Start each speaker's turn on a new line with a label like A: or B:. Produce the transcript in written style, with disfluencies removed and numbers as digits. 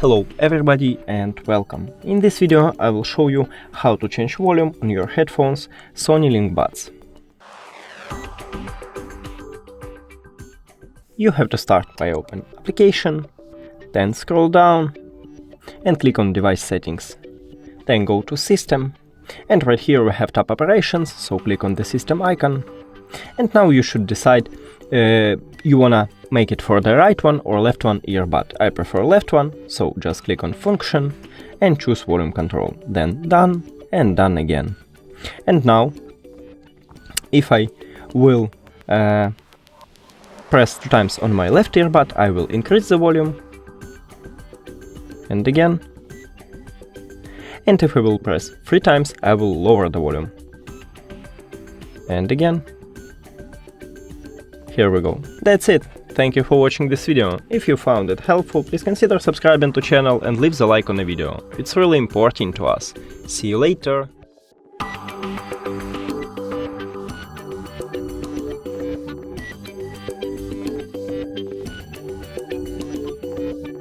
A: Hello everybody and welcome. In this video I will show you how to change volume on your headphones Sony Link Buds. You have to start by open application, then scroll down and click on device settings. Then go to system, and right here we have tab operations, so click on the system icon. And now you should decide you wanna make it for the right one or left one earbud. I prefer left one, so just click on function and choose volume control, then done and done again. And now if I will press 2 times on my left earbud, I will increase the volume, and again. And if I will press 3 times, I will lower the volume, and again. Here we go. That's it. Thank you for watching this video. If you found it helpful, please consider subscribing to channel and leave the like on the video. It's really important to us. See you later.